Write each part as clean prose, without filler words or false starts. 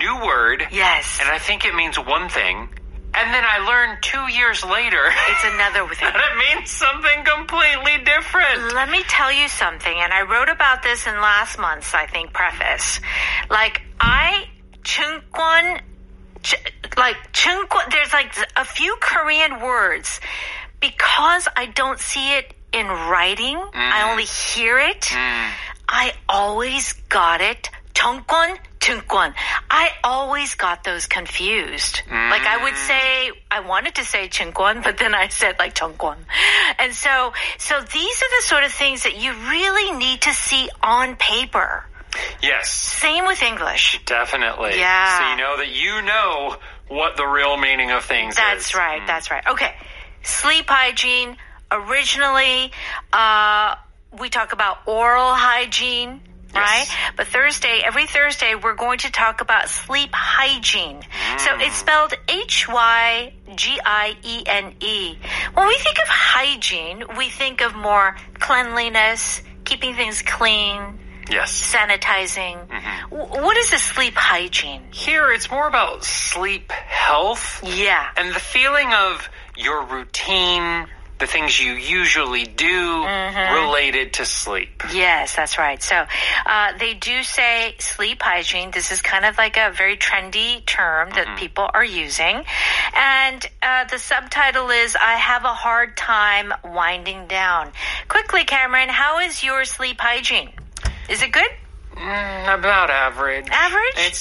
new word. Yes. And I think it means one thing. And then I learned 2 years later It's another thing. that it means something completely different. Let me tell you something, and I wrote about this in last month's, I think, preface. There's like a few Korean words. Because I don't see it in writing, I only hear it, I always got it. 정권, 증권. I always got those confused. Like I would say, I wanted to say 증권, but then I said like 정권. And so these are the sort of things that you really need to see on paper. Yes. Same with English. Definitely. Yeah. So you know what the real meaning of things That's is. right. That's right. Okay. Sleep hygiene. Originally, we talk about oral hygiene. Right? Yes. But every Thursday, we're going to talk about sleep hygiene. So it's spelled Hygiene. When we think of hygiene, we think of more cleanliness, keeping things clean, Yes. sanitizing. What is the sleep hygiene? Here, it's more about sleep health. Yeah. And the feeling of your routine, the things you usually do related to sleep. Yes, that's right. So they do say sleep hygiene. This is kind of like a very trendy term that people are using. And the subtitle is, I have a hard time winding down. Quickly, Cameron, how is your sleep hygiene? Is it good? About average. Average?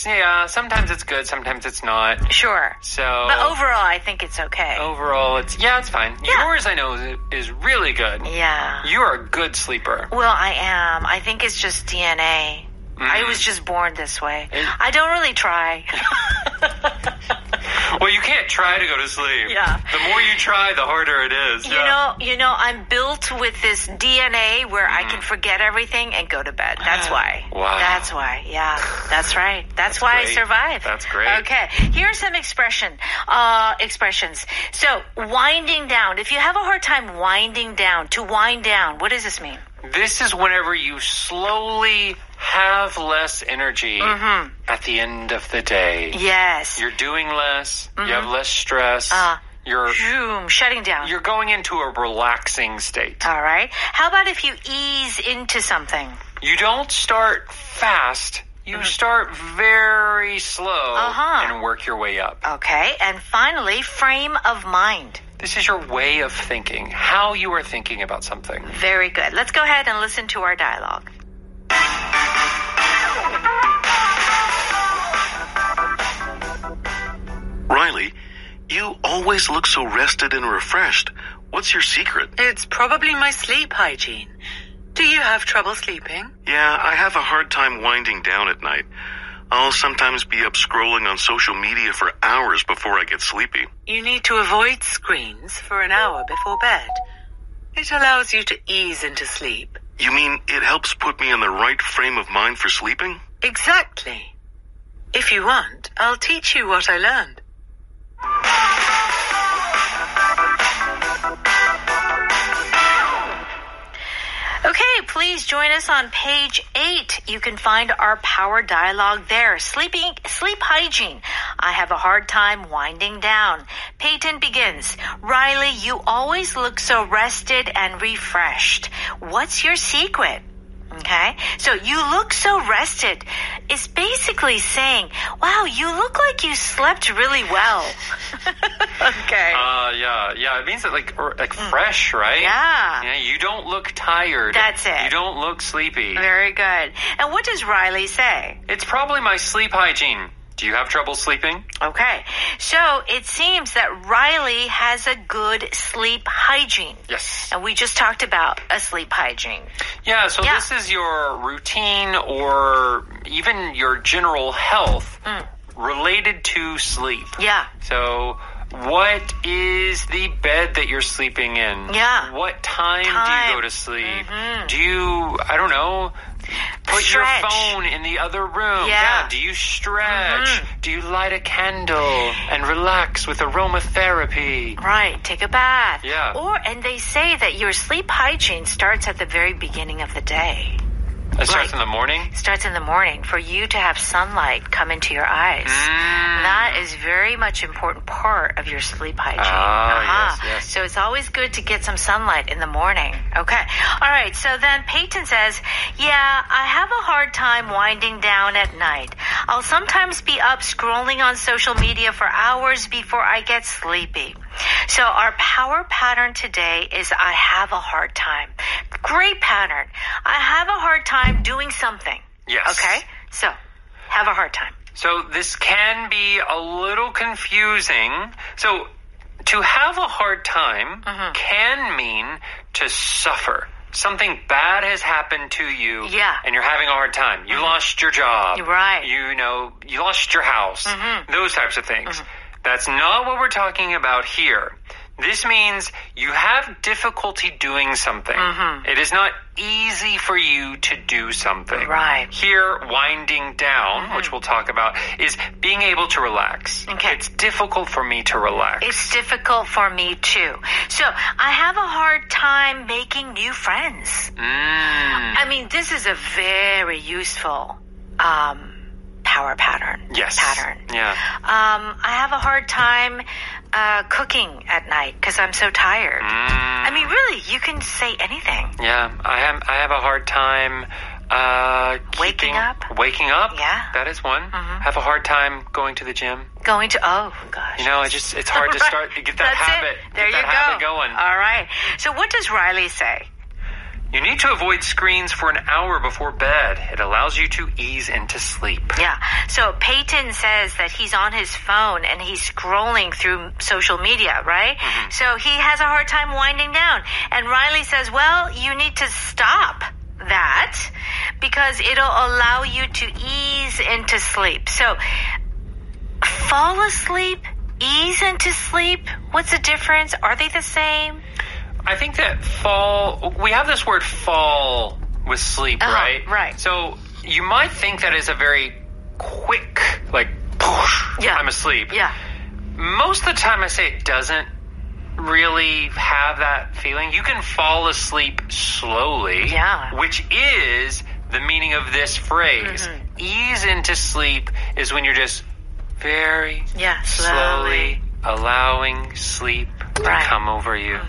Sometimes it's good, sometimes it's not. Sure. So, But overall, I think it's okay. overall, it's fine. Yeah. Yours, I know, is really good. Yeah. You're a good sleeper. Well, I am. I think it's just DNA. I was just born this way. I don't really try. Well, you can't try to go to sleep. Yeah. The more you try, the harder it is. You know, I'm built with this DNA where I can forget everything and go to bed. That's why. Wow. That's why. Yeah. That's right. That's why great. I survive. That's great. Okay. Here are some expressions. So, winding down. If you have a hard time winding down, to wind down, what does this mean? This is whenever you slowly have less energy at the end of the day. Yes. You're doing less. You have less stress. You're shutting down. You're going into a relaxing state. All right. How about if you ease into something? You don't start fast. You start very slow and work your way up. Okay. And finally, frame of mind. This is your way of thinking, how you are thinking about something. Very good. Let's go ahead and listen to our dialogue. Riley, you always look so rested and refreshed. What's your secret? It's probably my sleep hygiene. Do you have trouble sleeping? Yeah, I have a hard time winding down at night. I'll sometimes be up scrolling on social media for hours before I get sleepy. You need to avoid screens for an hour before bed. It allows you to ease into sleep. You mean it helps put me in the right frame of mind for sleeping? Exactly. If you want, I'll teach you what I learned. Okay, please join us on page 8. You can find our power dialogue there. Sleep hygiene. I have a hard time winding down. Peyton begins. Riley, you always look so rested and refreshed. What's your secret? Okay, so you look so rested. It's basically saying, wow, you look like you slept really well. Okay. Yeah. It means that like fresh, right? Yeah. Yeah. You don't look tired. That's it. You don't look sleepy. Very good. And what does Riley say? It's probably my sleep hygiene. Do you have trouble sleeping? Okay. So it seems that Riley has a good sleep hygiene. Yes. And we just talked about a sleep hygiene. Yeah, so this is your routine or even your general health related to sleep. Yeah. So what is the bed that you're sleeping in? Yeah. What time do you go to sleep? Do you, I don't know, put Stretch. your phone in the other room? Yeah. Do you stretch? Do you light a candle and relax with aromatherapy? Right. Take a bath. Yeah. And they say that your sleep hygiene starts at the very beginning of the day. It starts in the morning? It starts in the morning for you to have sunlight come into your eyes. That is very much important part of your sleep hygiene. Yes. So it's always good to get some sunlight in the morning. Okay. All right. So then Peyton says, yeah, I have a hard time winding down at night. I'll sometimes be up scrolling on social media for hours before I get sleepy. So our power pattern today is I have a hard time. Great pattern. I have a hard time doing something. Yes. Okay? So, have a hard time. So this can be a little confusing. So to have a hard time can mean to suffer. Something bad has happened to you, and you're having a hard time. You lost your job. Right. You lost your house. Those types of things. That's not what we're talking about here. This means you have difficulty doing something. It is not easy for you to do something. Right. Here, winding down, which we'll talk about, is being able to relax. Okay. It's difficult for me to relax. It's difficult for me too. So, I have a hard time making new friends. I mean, this is a very useful power pattern. Yes. Pattern. Yeah. I have a hard time cooking at night because I'm so tired. I mean, really, you can say anything. Yeah, I have a hard time Waking up? Waking up? Yeah. That is one. Have a hard time going to the gym. Oh, gosh. You know, it's hard to start to get that That's habit. It. There get that you go. habit going. All right. So what does Riley say? You need to avoid screens for an hour before bed. It allows you to ease into sleep. Yeah. So Peyton says that he's on his phone and he's scrolling through social media, right? So he has a hard time winding down. And Riley says, well, you need to stop that because it'll allow you to ease into sleep. So fall asleep, ease into sleep. What's the difference? Are they the same? I think that we have this word fall with sleep, right? Right. So you might think that is a very quick, like, poosh, I'm asleep. Yeah. Most of the time I say it doesn't really have that feeling. You can fall asleep slowly, which is the meaning of this phrase. Ease into sleep is when you're just very slowly allowing sleep to come over you.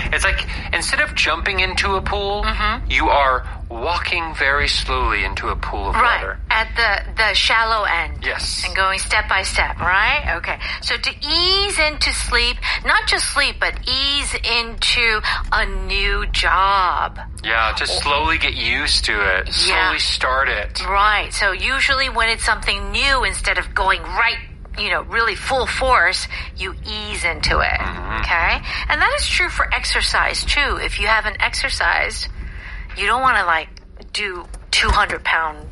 It's like instead of jumping into a pool, you are walking very slowly into a pool of water. At the shallow end. Yes. And going step by step, right? Okay. So to ease into sleep, not just sleep, but ease into a new job. Yeah, to slowly get used to it. Slowly start it. Right. So usually when it's something new, instead of going really full force, you ease into it. Okay? And that is true for exercise too. If you haven't exercised, you don't want to do 200-pound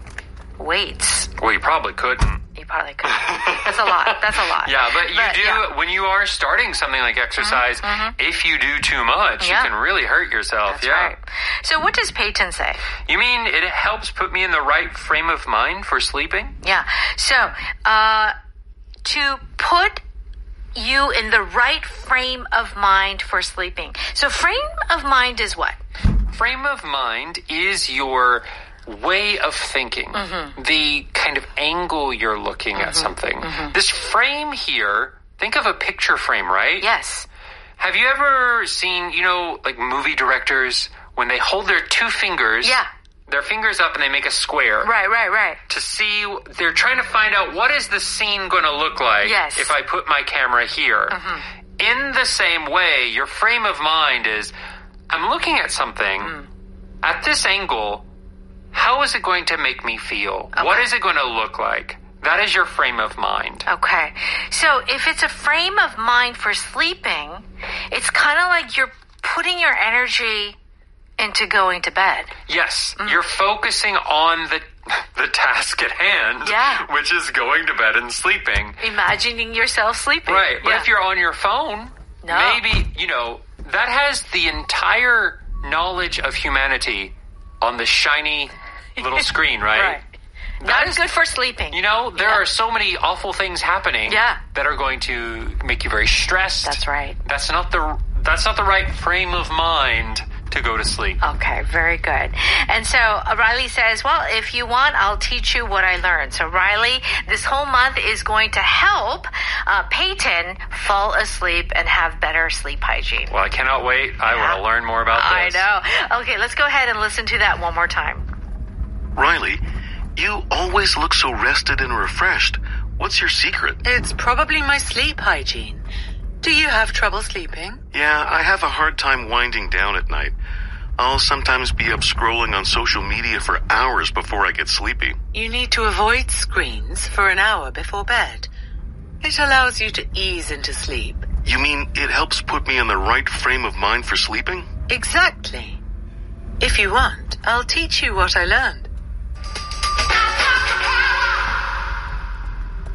weights. Well, you probably couldn't. You probably couldn't. That's a lot. Yeah, but you do, when you are starting something like exercise, if you do too much, you can really hurt yourself. That's right. So what does Peyton say? You mean it helps put me in the right frame of mind for sleeping? Yeah. So, to put you in the right frame of mind for sleeping. So frame of mind is what? Frame of mind is your way of thinking, the kind of angle you're looking at something. This frame here, think of a picture frame, right? Yes. Have you ever seen, like movie directors, when they hold their two fingers, their fingers up and they make a square. Right. To see, they're trying to find out what is the scene going to look like if I put my camera here. In the same way, your frame of mind is, I'm looking at something at this angle. How is it going to make me feel? Okay. What is it going to look like? That is your frame of mind. Okay. So if it's a frame of mind for sleeping, it's kind of like you're putting your energy into going to bed. Yes. You're focusing on the task at hand, which is going to bed and sleeping. Imagining yourself sleeping. Right. But if you're on your phone, maybe, that has the entire knowledge of humanity on the shiny little screen, right? Not good for sleeping. There are so many awful things happening that are going to make you very stressed. That's right. That's not the right frame of mind to go to sleep. Okay, very good. And so Riley says, well, if you want, I'll teach you what I learned. So Riley, this whole month is going to help Peyton fall asleep and have better sleep hygiene. Well, I cannot wait. I want to learn more about this. I know. Okay, let's go ahead and listen to that one more time. Riley, you always look so rested and refreshed. What's your secret? It's probably my sleep hygiene. Do you have trouble sleeping? Yeah, I have a hard time winding down at night. I'll sometimes be up scrolling on social media for hours before I get sleepy. You need to avoid screens for an hour before bed. It allows you to ease into sleep. You mean it helps put me in the right frame of mind for sleeping? Exactly. If you want, I'll teach you what I learned.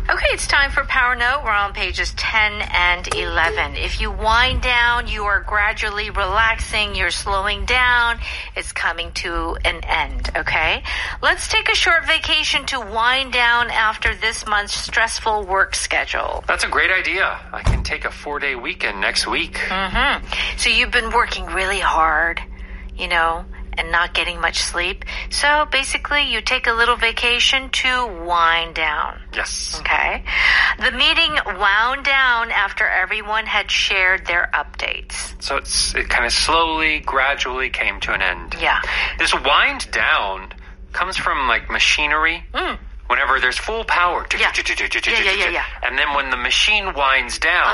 Okay, it's time for Power Note. We're on pages 10 and 11. If you wind down, you are gradually relaxing, you're slowing down, it's coming to an end, okay? Let's take a short vacation to wind down after this month's stressful work schedule. That's a great idea. I can take a 4-day weekend next week. So you've been working really hard, you know, and not getting much sleep. So basically, you take a little vacation to wind down. Yes. Okay. The meeting wound down after everyone had shared their updates. So it kind of slowly, gradually came to an end. Yeah. This wind down comes from like machinery. Whenever there's full power. Yeah. And then when the machine winds down.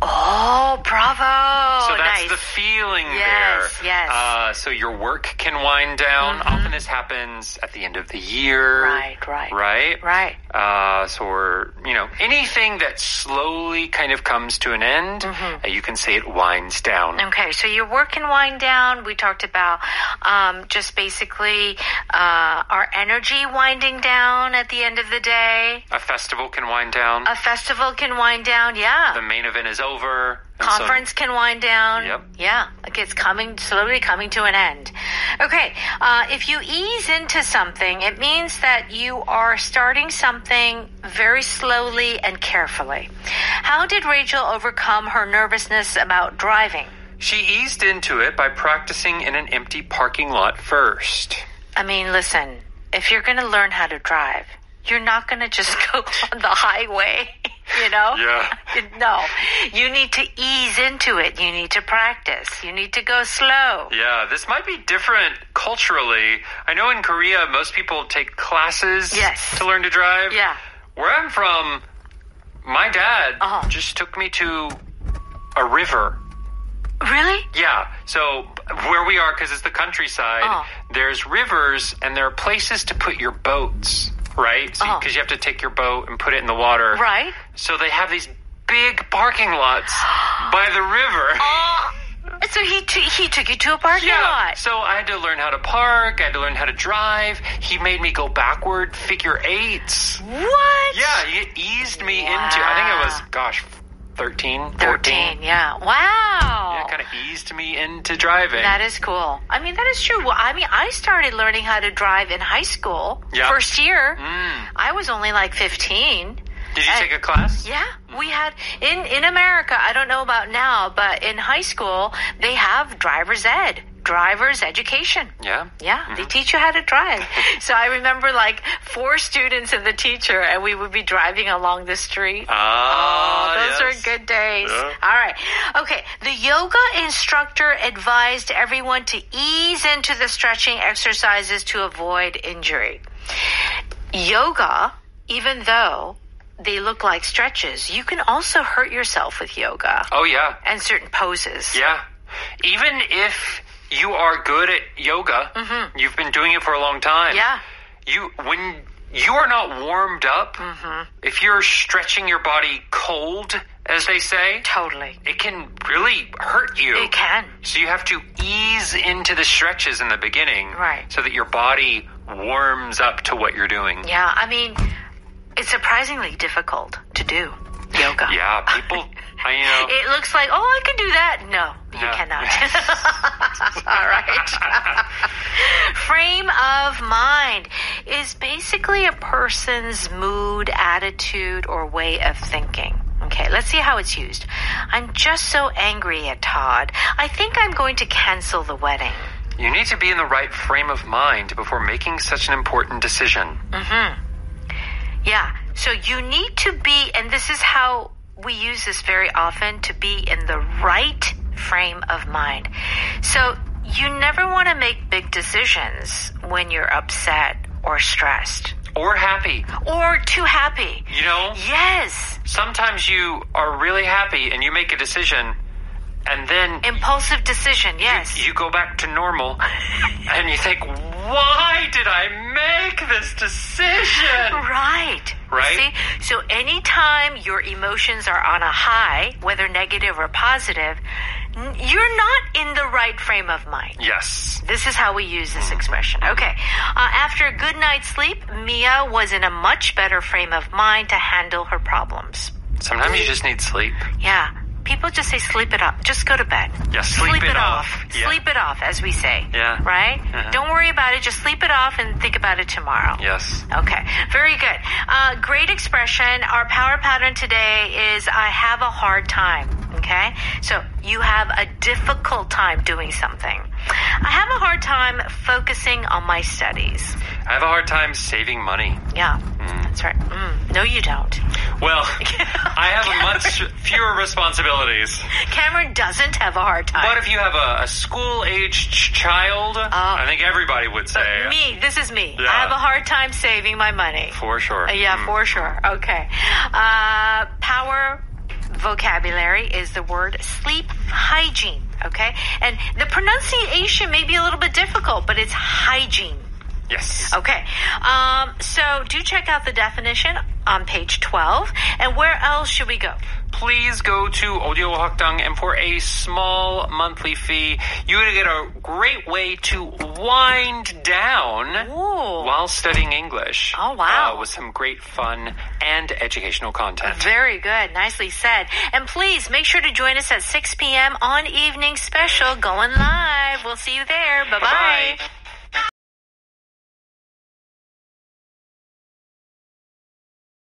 Oh, bravo. So that's nice. the feeling Yes, there. yes. So your work can wind down. Often this happens at the end of the year. Right. So we're, anything that slowly kind of comes to an end, you can say it winds down. Okay, so your work can wind down. We talked about just basically our energy winding down at the end of the day. A festival can wind down. A festival can wind down, yeah. The main event is over. Conference can wind down. Yep. Yeah, like it's slowly coming to an end. Okay, if you ease into something, it means that you are starting something very slowly and carefully. How did Rachel overcome her nervousness about driving? She eased into it by practicing in an empty parking lot first. I mean, listen, if you're going to learn how to drive, you're not going to just go on the highway, Yeah. No, you need to ease into it. You need to practice. You need to go slow. Yeah, this might be different culturally. I know in Korea, most people take classes to learn to drive. Yeah. Where I'm from, my dad just took me to a river. Really? Yeah. So where we are, because it's the countryside, there's rivers and there are places to put your boats. Right? Because you have to take your boat and put it in the water. Right. So they have these big parking lots by the river. So he took you to a parking lot. So I had to learn how to park. I had to learn how to drive. He made me go backward figure eights. What? Yeah, he eased me into, I think it was, 13, 14. 13, yeah. Wow. Yeah, kind of eased me into driving. That is cool. I mean, that is true. Well, I mean, I started learning how to drive in high school. Yeah. First year. I was only like 15. Did you take a class? Yeah. We had, in America, I don't know about now, but in high school, they have driver's education. Yeah? Yeah, they teach you how to drive. So I remember like 4 students and the teacher, and we would be driving along the street. Those are good days. Yeah. All right. Okay, the yoga instructor advised everyone to ease into the stretching exercises to avoid injury. Yoga, even though they look like stretches, you can also hurt yourself with yoga. Oh, yeah. And certain poses. Yeah. Even if you are good at yoga, you've been doing it for a long time. Yeah. When you are not warmed up, if you're stretching your body cold, as they say, Totally. it can really hurt you. It can. So you have to ease into the stretches in the beginning. Right. So that your body warms up to what you're doing. Yeah, I mean, it's surprisingly difficult to do yoga. Yeah, people, It looks like, I can do that. No, you cannot. All right. Frame of mind is basically a person's mood, attitude, or way of thinking. Okay, let's see how it's used. I'm just so angry at Todd. I think I'm going to cancel the wedding. You need to be in the right frame of mind before making such an important decision. Yeah, so you need to be, and this is how we use this very often, to be in the right frame of mind. So you never want to make big decisions when you're upset or stressed. Or happy. Or too happy. You know? Yes. Sometimes you are really happy and you make a decision and then... Impulsive decision, yes. You go back to normal and you think, why did I make this decision? Right. Right? See? So anytime your emotions are on a high, whether negative or positive, you're not in the right frame of mind. Yes. This is how we use this expression. Okay. After a good night's sleep, Mia was in a much better frame of mind to handle her problems. Sometimes you just need sleep. Yeah. People just say sleep it off. Just go to bed. Yeah, sleep it off. Yeah. Sleep it off, as we say. Yeah. Right? Don't worry about it. Just sleep it off and think about it tomorrow. Yes. Okay. Very good. Great expression. Our power pattern today is I have a hard time. Okay? So you have a difficult time doing something. I have a hard time focusing on my studies. I have a hard time saving money. Yeah. That's right. No, you don't. Well, I have much fewer responsibilities. Cameron doesn't have a hard time. But if you have a school-aged child, I think everybody would say... Me, this is me. Yeah. I have a hard time saving my money. For sure. Yeah, for sure. Okay. Power vocabulary is the word sleep hygiene. Okay? And the pronunciation may be a little bit difficult, but it's hygiene. Yes. Okay. So do check out the definition on page 12. And where else should we go? Please go to Audio Hakdang, and for a small monthly fee, you're going to get a great way to wind down while studying English. Oh, wow. With some great fun and educational content. Very good. Nicely said. And please make sure to join us at 6 p.m. on Evening Special going live. We'll see you there. Bye-bye. Bye-bye.